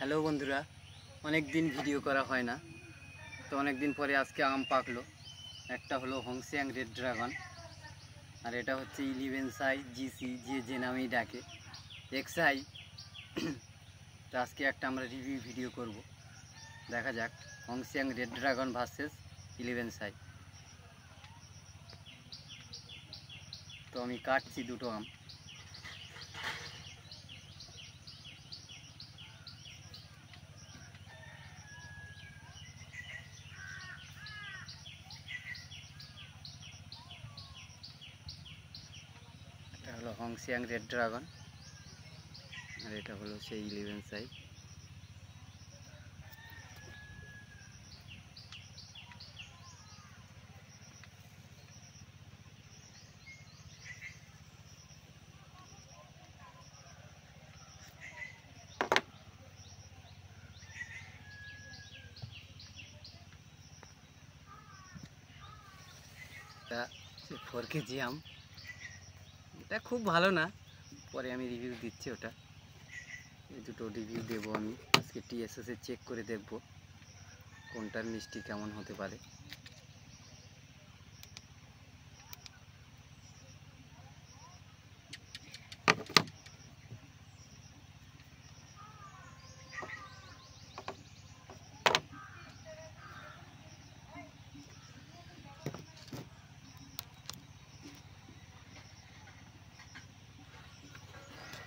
Hello বন্ধুরা, অনেক দিন ভিডিও করা হয় না, তো অনেক দিন পরে আজকে আম পাকলো। একটা হলো হংসিয়াং রেড ড্রাগন, আর এটা হচ্ছে 11 জিসি, যে নামেই ডাকে, এক্সআই। তো আজকে একটা আমরা রিভিউ ভিডিও করব। দেখা যাক হংসিয়াং রেড ড্রাগন ভার্সেস 11। তো আমি কাটছি দুটো আম। এটা হলো হংসিয়াং রেড ড্রাগন, আর এটা হলো সেই 11। এটা 4 কেজি আম। এটা খুব ভালো না, পরে আমি রিভিউ দিচ্ছি ওটা। এই দুটো রিভিউ দেবো আমি আজকে। টিএসএসে চেক করে দেখব কোনটার মিষ্টি কেমন হতে পারে।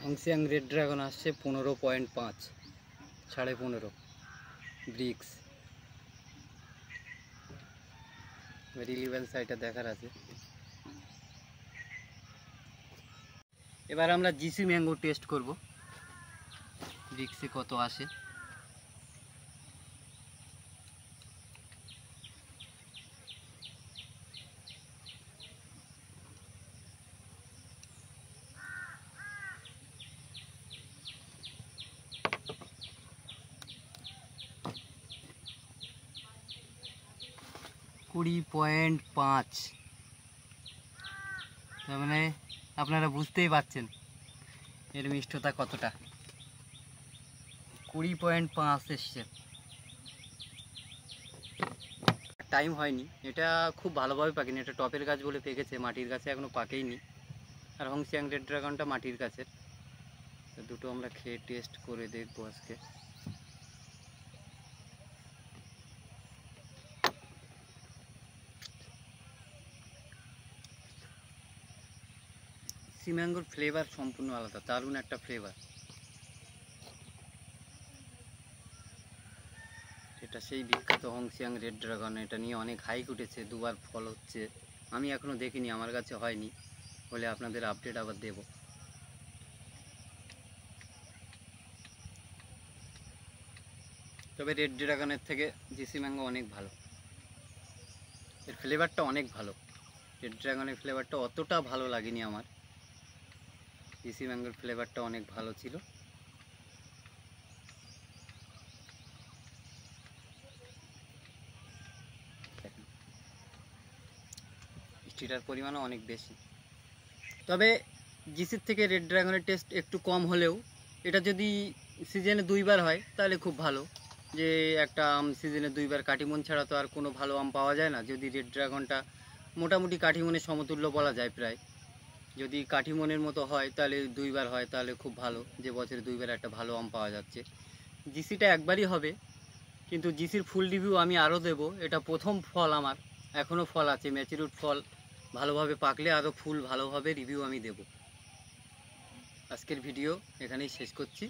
হংসিয়াং রেড ড্রাগন আসছে 15.5, 15.5 ব্রিক্স। রিলিভেল সাইটটা দেখার আছে। এবার আমরা জিসি ম্যাঙ্গো টেস্ট করব, ব্রিক্সে কত আসে। (20.5), তার মানে আপনারা বুঝতেই পারছেন এর মিষ্টতা কতটা। 20.5 এসছে। টাইম হয়নি, এটা খুব ভালোভাবে পাকেনি। এটা টপের গাছ বলে পেকেছে, মাটির গাছে এখনো পাকেইনি। আর হংসিয়াং রেড ড্রাগনটা মাটির গাছের। তো দুটো আমরা খেয়ে টেস্ট করে দেখবো আজকে। সি ম্যাঙ্গোর ফ্লেভার সম্পূর্ণ আলাদা, দারুণ একটা ফ্লেভার। এটা সেই বিখ্যাত হংসিয়াং রেড ড্রাগন। এটা নিয়ে অনেক হাইক উঠেছে, দুবার ফল হচ্ছে। আমি এখনো দেখিনি, আমার কাছে হয়নি, বলে আপনাদের আপডেট আবার দেব। তবে রেড ড্রাগনের থেকে জিসি ম্যাঙ্গো অনেক ভালো, এর ফ্লেভারটা অনেক ভালো। রেড ড্রাগনের ফ্লেভারটা অতটা ভালো লাগেনি আমার, জিসি ম্যাঙ্গোর ফ্লেভারটা অনেক ভালো ছিল। মিষ্টিটার পরিমাণও অনেক বেশি। তবে জিসির থেকে রেড ড্রাগনের টেস্ট একটু কম হলেও এটা যদি সিজনে 2বার হয় তাহলে খুব ভালো। যে একটা আম সিজনে 2বার, কাটিমন ছাড়া তো আর কোনো ভালো আম পাওয়া যায় না। যদি রেড ড্রাগনটা মোটামুটি কাঠিমনের সমতুল্য বলা যায় প্রায়, যদি কাঠিমনের মতো হয় তাহলে 2বার হয় তাহলে খুব ভালো, যে বছরে 2বার একটা ভালো আম পাওয়া যাচ্ছে। জিসিটা একবারই হবে, কিন্তু জিসির ফুল রিভিউ আমি আরও দেবো। এটা প্রথম ফল আমার, এখনও ফল আছে, ম্যাচিউরড ফল। ভালোভাবে পাকলে আরও ফুল ভালোভাবে রিভিউ আমি দেব। আজকের ভিডিও এখানেই শেষ করছি।